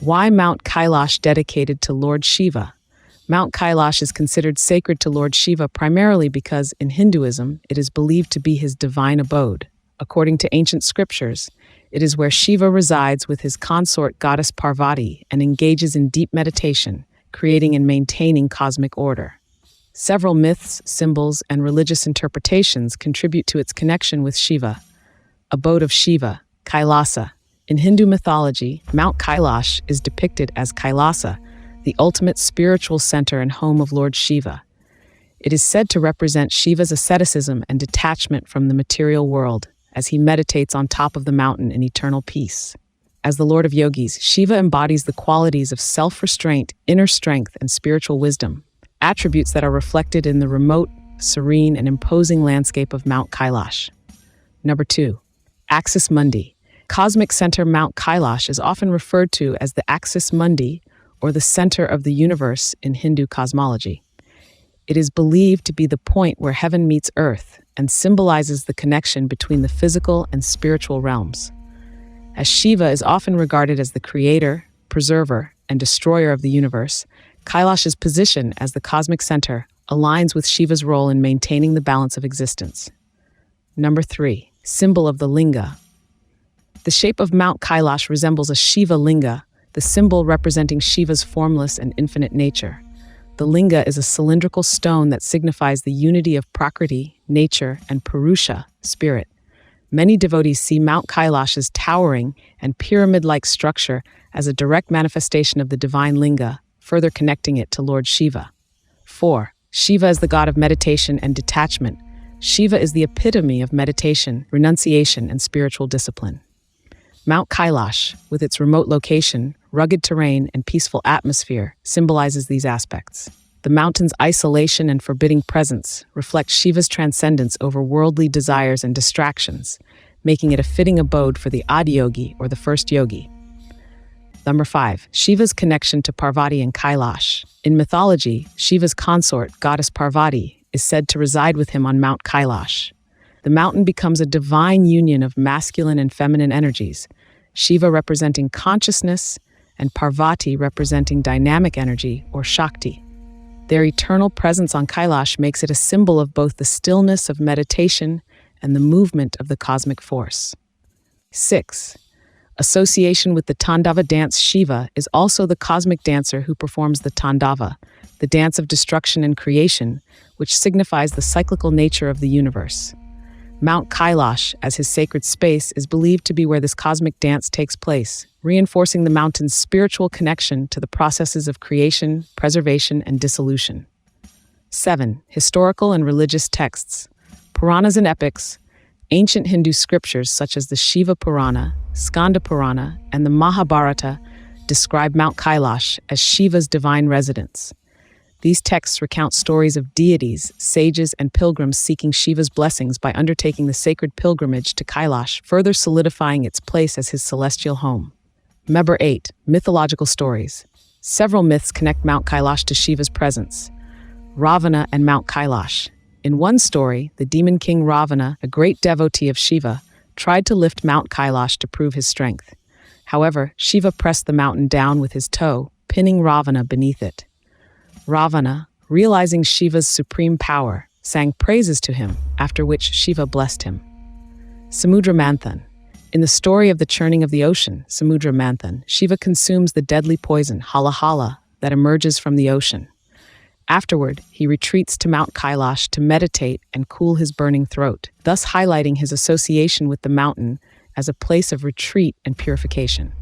Why Mount Kailash dedicated to Lord Shiva? Mount Kailash is considered sacred to Lord Shiva primarily because, in Hinduism, it is believed to be his divine abode. According to ancient scriptures, it is where Shiva resides with his consort goddess Parvati and engages in deep meditation, creating and maintaining cosmic order. Several myths, symbols, and religious interpretations contribute to its connection with Shiva. Abode of Shiva, Kailasa. In Hindu mythology, Mount Kailash is depicted as Kailasa, the ultimate spiritual center and home of Lord Shiva. It is said to represent Shiva's asceticism and detachment from the material world, as he meditates on top of the mountain in eternal peace. As the Lord of Yogis, Shiva embodies the qualities of self-restraint, inner strength, and spiritual wisdom, attributes that are reflected in the remote, serene, and imposing landscape of Mount Kailash. Number 2. Axis Mundi. Cosmic center Mount Kailash is often referred to as the Axis Mundi, or the center of the universe in Hindu cosmology. It is believed to be the point where heaven meets earth and symbolizes the connection between the physical and spiritual realms. As Shiva is often regarded as the creator, preserver, and destroyer of the universe, Kailash's position as the cosmic center aligns with Shiva's role in maintaining the balance of existence. Number 3. Symbol of the Linga. The shape of Mount Kailash resembles a Shiva linga, the symbol representing Shiva's formless and infinite nature. The linga is a cylindrical stone that signifies the unity of Prakriti, nature, and Purusha, spirit. Many devotees see Mount Kailash's towering and pyramid-like structure as a direct manifestation of the divine linga, further connecting it to Lord Shiva. 4. Shiva is the god of meditation and detachment. Shiva is the epitome of meditation, renunciation, and spiritual discipline. Mount Kailash, with its remote location, rugged terrain, and peaceful atmosphere, symbolizes these aspects. The mountain's isolation and forbidding presence reflect Shiva's transcendence over worldly desires and distractions, making it a fitting abode for the Adiyogi or the first yogi. Number 5. Shiva's connection to Parvati and Kailash. In mythology, Shiva's consort, goddess Parvati, is said to reside with him on Mount Kailash. The mountain becomes a divine union of masculine and feminine energies, Shiva representing consciousness and Parvati representing dynamic energy or Shakti. Their eternal presence on Kailash makes it a symbol of both the stillness of meditation and the movement of the cosmic force. 6. Association with the Tandava dance. Shiva is also the cosmic dancer who performs the Tandava, the dance of destruction and creation, which signifies the cyclical nature of the universe. Mount Kailash, as his sacred space, is believed to be where this cosmic dance takes place, reinforcing the mountain's spiritual connection to the processes of creation, preservation, and dissolution. 7. Historical and religious texts. Puranas and epics. Ancient Hindu scriptures such as the Shiva Purana, Skanda Purana, and the Mahabharata describe Mount Kailash as Shiva's divine residence. These texts recount stories of deities, sages, and pilgrims seeking Shiva's blessings by undertaking the sacred pilgrimage to Kailash, further solidifying its place as his celestial home. Number 8. Mythological Stories. Several myths connect Mount Kailash to Shiva's presence. Ravana and Mount Kailash. In one story, the demon king Ravana, a great devotee of Shiva, tried to lift Mount Kailash to prove his strength. However, Shiva pressed the mountain down with his toe, pinning Ravana beneath it. Ravana, realizing Shiva's supreme power, sang praises to him, after which Shiva blessed him. Samudra Manthan. In the story of the churning of the ocean, Samudra Manthan, Shiva consumes the deadly poison, Halahala, that emerges from the ocean. Afterward, he retreats to Mount Kailash to meditate and cool his burning throat, thus highlighting his association with the mountain as a place of retreat and purification.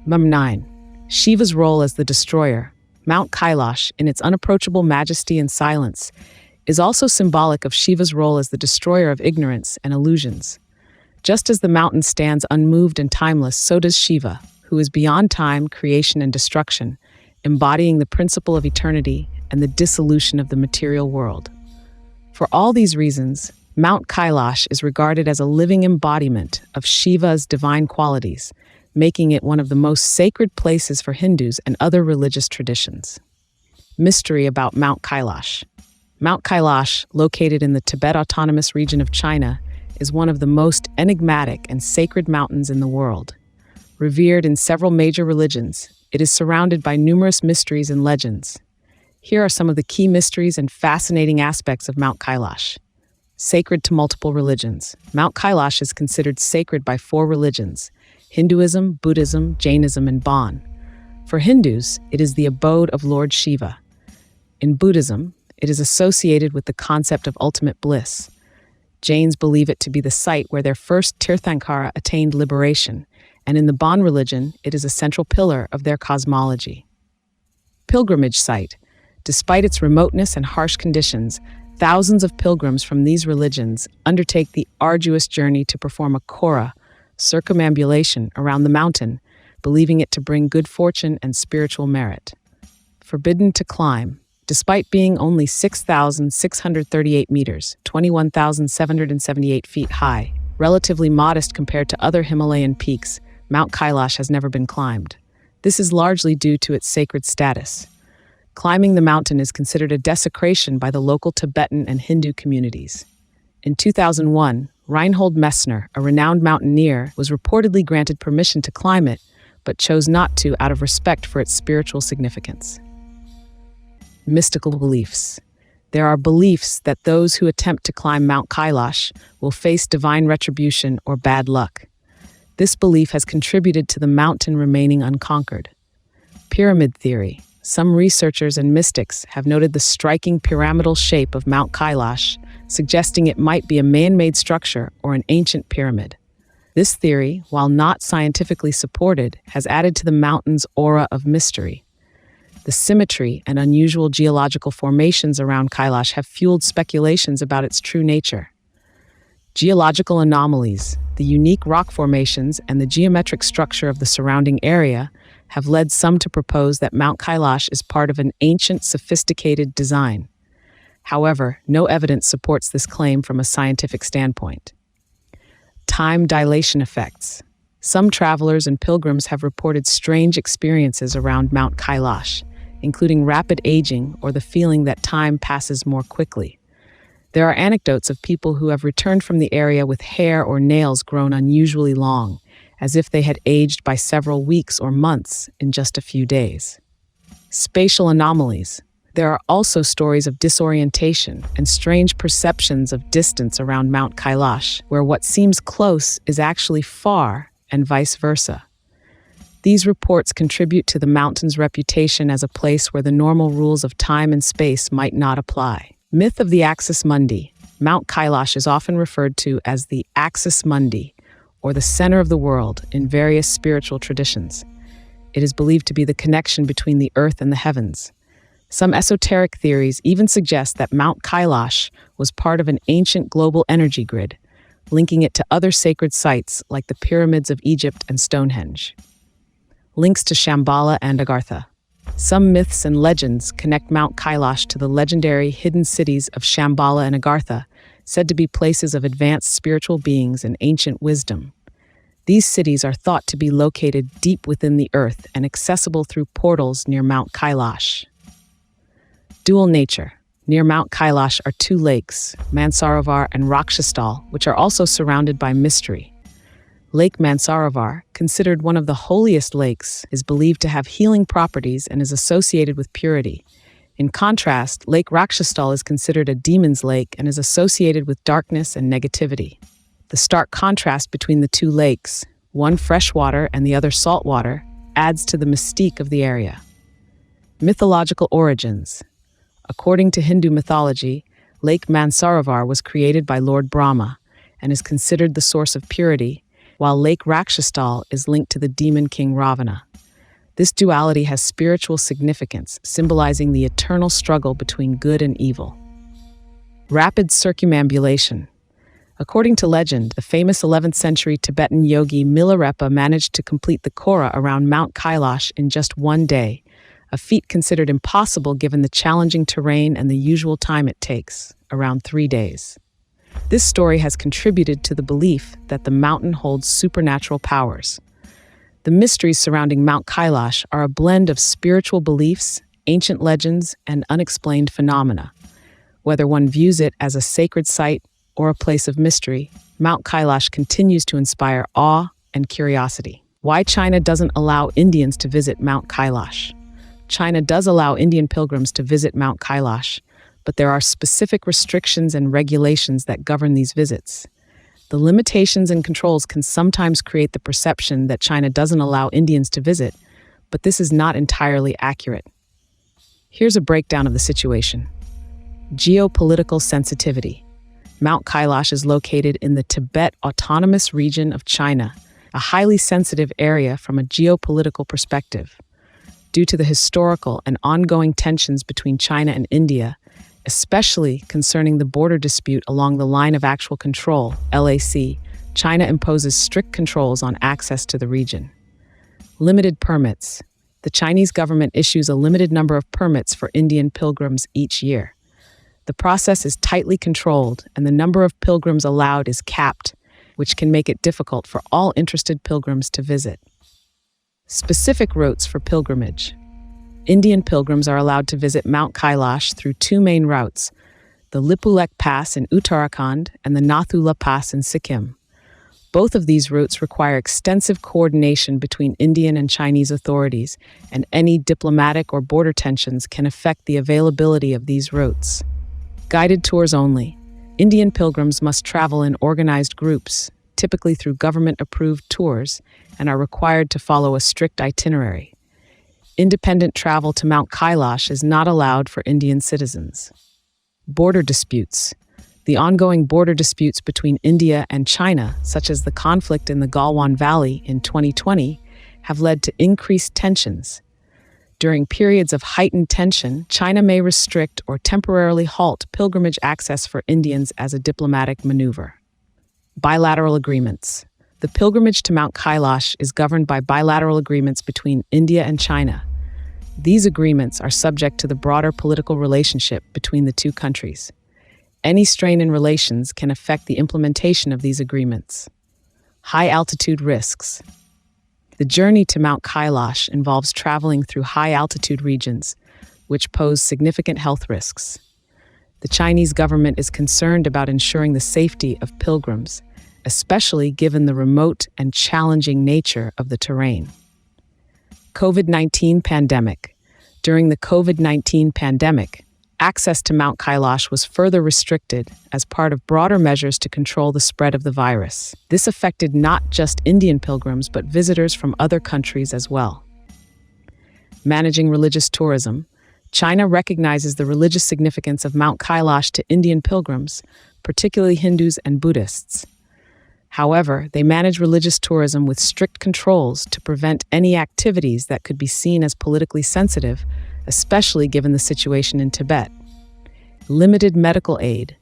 Number 9. Shiva's role as the destroyer. Mount Kailash, in its unapproachable majesty and silence, is also symbolic of Shiva's role as the destroyer of ignorance and illusions. Just as the mountain stands unmoved and timeless, so does Shiva, who is beyond time, creation, and destruction, embodying the principle of eternity and the dissolution of the material world. For all these reasons, Mount Kailash is regarded as a living embodiment of Shiva's divine qualities, making it one of the most sacred places for Hindus and other religious traditions. Mystery about Mount Kailash. Mount Kailash, located in the Tibet Autonomous Region of China, is one of the most enigmatic and sacred mountains in the world. Revered in several major religions, it is surrounded by numerous mysteries and legends. Here are some of the key mysteries and fascinating aspects of Mount Kailash. Sacred to multiple religions. Mount Kailash is considered sacred by 4 religions: Hinduism, Buddhism, Jainism, and Bon. For Hindus, it is the abode of Lord Shiva. In Buddhism, it is associated with the concept of ultimate bliss. Jains believe it to be the site where their first Tirthankara attained liberation, and in the Bon religion, it is a central pillar of their cosmology. Pilgrimage site. Despite its remoteness and harsh conditions, thousands of pilgrims from these religions undertake the arduous journey to perform a kora, circumambulation, around the mountain, believing it to bring good fortune and spiritual merit. Forbidden to climb. Despite being only 6,638 meters, 21,778 feet high, relatively modest compared to other Himalayan peaks, Mount Kailash has never been climbed. This is largely due to its sacred status. Climbing the mountain is considered a desecration by the local Tibetan and Hindu communities. In 2001, Reinhold Messner, a renowned mountaineer, was reportedly granted permission to climb it, but chose not to out of respect for its spiritual significance. Mystical beliefs. There are beliefs that those who attempt to climb Mount Kailash will face divine retribution or bad luck. This belief has contributed to the mountain remaining unconquered. Pyramid theory. Some researchers and mystics have noted the striking pyramidal shape of Mount Kailash, suggesting it might be a man-made structure or an ancient pyramid. This theory, while not scientifically supported, has added to the mountain's aura of mystery. The symmetry and unusual geological formations around Kailash have fueled speculations about its true nature. Geological anomalies, the unique rock formations, and the geometric structure of the surrounding area have led some to propose that Mount Kailash is part of an ancient, sophisticated design. However, no evidence supports this claim from a scientific standpoint. Time dilation effects. Some travelers and pilgrims have reported strange experiences around Mount Kailash, including rapid aging or the feeling that time passes more quickly. There are anecdotes of people who have returned from the area with hair or nails grown unusually long, as if they had aged by several weeks or months in just a few days. Spatial anomalies. There are also stories of disorientation and strange perceptions of distance around Mount Kailash, where what seems close is actually far, and vice versa. These reports contribute to the mountain's reputation as a place where the normal rules of time and space might not apply. Myth of the Axis Mundi. Mount Kailash is often referred to as the Axis Mundi, or the center of the world, in various spiritual traditions. It is believed to be the connection between the earth and the heavens. Some esoteric theories even suggest that Mount Kailash was part of an ancient global energy grid, linking it to other sacred sites like the pyramids of Egypt and Stonehenge. Links to Shambhala and Agartha. Some myths and legends connect Mount Kailash to the legendary hidden cities of Shambhala and Agartha, said to be places of advanced spiritual beings and ancient wisdom. These cities are thought to be located deep within the earth and accessible through portals near Mount Kailash. Dual nature. Near Mount Kailash are 2 lakes, Mansarovar and Rakshastal, which are also surrounded by mystery. Lake Mansarovar, considered one of the holiest lakes, is believed to have healing properties and is associated with purity. In contrast, Lake Rakshastal is considered a demon's lake and is associated with darkness and negativity. The stark contrast between the 2 lakes, one freshwater and the other saltwater, adds to the mystique of the area. Mythological origins. According to Hindu mythology, Lake Mansarovar was created by Lord Brahma and is considered the source of purity, while Lake Rakshastal is linked to the demon king Ravana. This duality has spiritual significance, symbolizing the eternal struggle between good and evil. Rapid circumambulation. According to legend, the famous 11th century Tibetan yogi Milarepa managed to complete the Kora around Mount Kailash in just 1 day, a feat considered impossible given the challenging terrain and the usual time it takes, around 3 days. This story has contributed to the belief that the mountain holds supernatural powers. The mysteries surrounding Mount Kailash are a blend of spiritual beliefs, ancient legends, and unexplained phenomena. Whether one views it as a sacred site or a place of mystery, Mount Kailash continues to inspire awe and curiosity. Why China doesn't allow Indians to visit Mount Kailash. China does allow Indian pilgrims to visit Mount Kailash, but there are specific restrictions and regulations that govern these visits. The limitations and controls can sometimes create the perception that China doesn't allow Indians to visit, but this is not entirely accurate. Here's a breakdown of the situation. Geopolitical sensitivity. Mount Kailash is located in the Tibet Autonomous Region of China, a highly sensitive area from a geopolitical perspective. Due to the historical and ongoing tensions between China and India, especially concerning the border dispute along the Line of Actual Control, LAC, China imposes strict controls on access to the region. Limited permits. The Chinese government issues a limited number of permits for Indian pilgrims each year. The process is tightly controlled, and the number of pilgrims allowed is capped, which can make it difficult for all interested pilgrims to visit. Specific routes for pilgrimage. Indian pilgrims are allowed to visit Mount Kailash through two main routes, the Lipulekh Pass in Uttarakhand and the Nathula Pass in Sikkim. Both of these routes require extensive coordination between Indian and Chinese authorities, and any diplomatic or border tensions can affect the availability of these routes. Guided tours only. Indian pilgrims must travel in organized groups, typically through government-approved tours, and are required to follow a strict itinerary. Independent travel to Mount Kailash is not allowed for Indian citizens. Border disputes. The ongoing border disputes between India and China, such as the conflict in the Galwan Valley in 2020, have led to increased tensions. During periods of heightened tension, China may restrict or temporarily halt pilgrimage access for Indians as a diplomatic maneuver. Bilateral agreements. The pilgrimage to Mount Kailash is governed by bilateral agreements between India and China. These agreements are subject to the broader political relationship between the two countries. Any strain in relations can affect the implementation of these agreements. High-altitude risks. The journey to Mount Kailash involves traveling through high-altitude regions, which pose significant health risks. The Chinese government is concerned about ensuring the safety of pilgrims, especially given the remote and challenging nature of the terrain. COVID-19 pandemic. During the COVID-19 pandemic, access to Mount Kailash was further restricted as part of broader measures to control the spread of the virus. This affected not just Indian pilgrims, but visitors from other countries as well. Managing religious tourism. China recognizes the religious significance of Mount Kailash to Indian pilgrims, particularly Hindus and Buddhists. However, they manage religious tourism with strict controls to prevent any activities that could be seen as politically sensitive, especially given the situation in Tibet. Limited medical aid.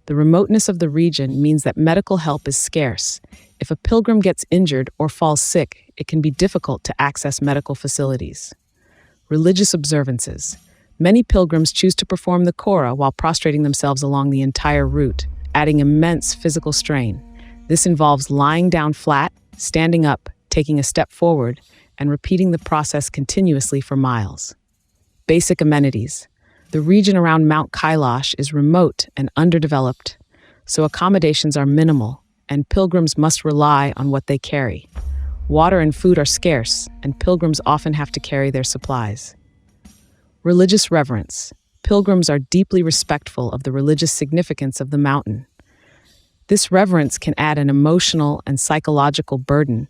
The remoteness of the region means that medical help is scarce. If a pilgrim gets injured or falls sick, it can be difficult to access medical facilities. Religious observances. Many pilgrims choose to perform the Kora while prostrating themselves along the entire route, adding immense physical strain. This involves lying down flat, standing up, taking a step forward, and repeating the process continuously for miles. Basic amenities. The region around Mount Kailash is remote and underdeveloped, so accommodations are minimal, and pilgrims must rely on what they carry. Water and food are scarce, and pilgrims often have to carry their supplies. Religious reverence. Pilgrims are deeply respectful of the religious significance of the mountain. This reverence can add an emotional and psychological burden,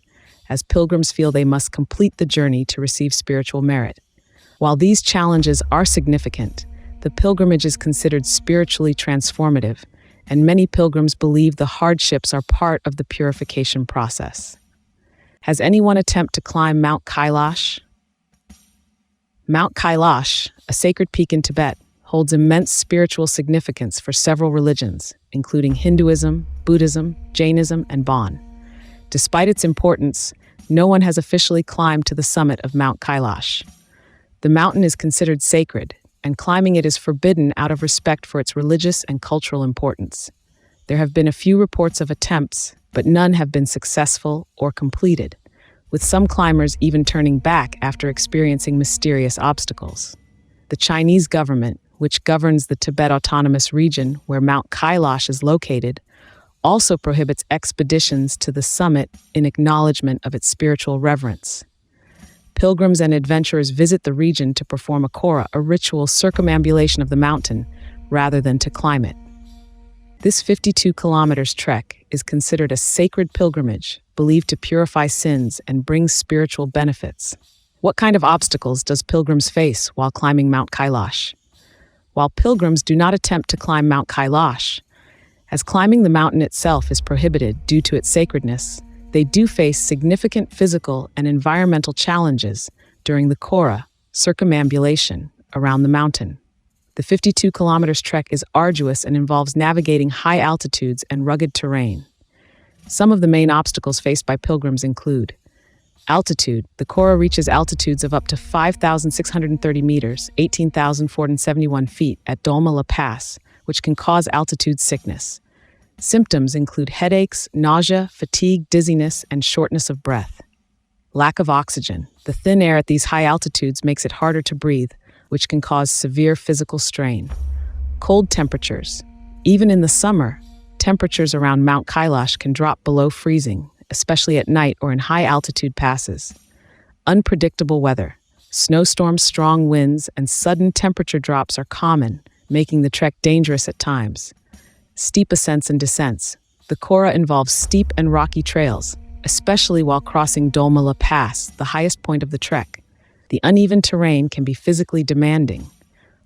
as pilgrims feel they must complete the journey to receive spiritual merit. While these challenges are significant, the pilgrimage is considered spiritually transformative, and many pilgrims believe the hardships are part of the purification process. Has anyone attempted to climb Mount Kailash? Mount Kailash, a sacred peak in Tibet, holds immense spiritual significance for several religions, including Hinduism, Buddhism, Jainism, and Bon. Despite its importance, no one has officially climbed to the summit of Mount Kailash. The mountain is considered sacred, and climbing it is forbidden out of respect for its religious and cultural importance. There have been a few reports of attempts, but none have been successful or completed, with some climbers even turning back after experiencing mysterious obstacles. The Chinese government, which governs the Tibet Autonomous Region where Mount Kailash is located, also prohibits expeditions to the summit in acknowledgement of its spiritual reverence. Pilgrims and adventurers visit the region to perform a kora, a ritual circumambulation of the mountain, rather than to climb it. This 52 kilometers trek is considered a sacred pilgrimage, believed to purify sins and bring spiritual benefits. What kind of obstacles does pilgrims face while climbing Mount Kailash? While pilgrims do not attempt to climb Mount Kailash, as climbing the mountain itself is prohibited due to its sacredness, they do face significant physical and environmental challenges during the kora, circumambulation, around the mountain. The 52 kilometers trek is arduous and involves navigating high altitudes and rugged terrain. Some of the main obstacles faced by pilgrims include altitude. The kora reaches altitudes of up to 5,630 meters, 18,471 feet at Dolma Pass, which can cause altitude sickness. Symptoms include headaches, nausea, fatigue, dizziness, and shortness of breath. Lack of oxygen. The thin air at these high altitudes makes it harder to breathe, which can cause severe physical strain. Cold temperatures. Even in the summer, temperatures around Mount Kailash can drop below freezing, especially at night or in high-altitude passes. Unpredictable weather. Snowstorms, strong winds, and sudden temperature drops are common, making the trek dangerous at times. Steep ascents and descents. The kora involves steep and rocky trails, especially while crossing Dolma Pass, the highest point of the trek. The uneven terrain can be physically demanding.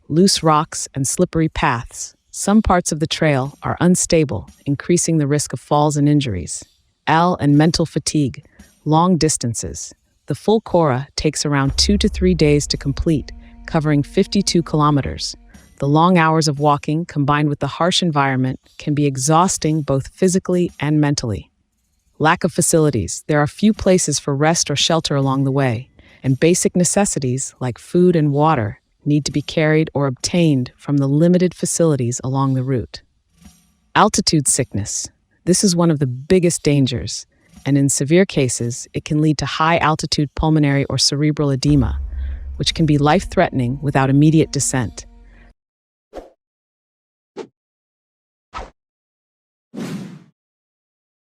Loose rocks and slippery paths. Some parts of the trail are unstable, increasing the risk of falls and injuries. And mental fatigue. Long distances. The full kora takes around 2 to 3 days to complete, covering 52 kilometers. The long hours of walking, combined with the harsh environment, can be exhausting both physically and mentally. Lack of facilities. There are few places for rest or shelter along the way, and basic necessities like food and water need to be carried or obtained from the limited facilities along the route. Altitude sickness. This is one of the biggest dangers, and in severe cases, it can lead to high-altitude pulmonary or cerebral edema, which can be life-threatening without immediate descent.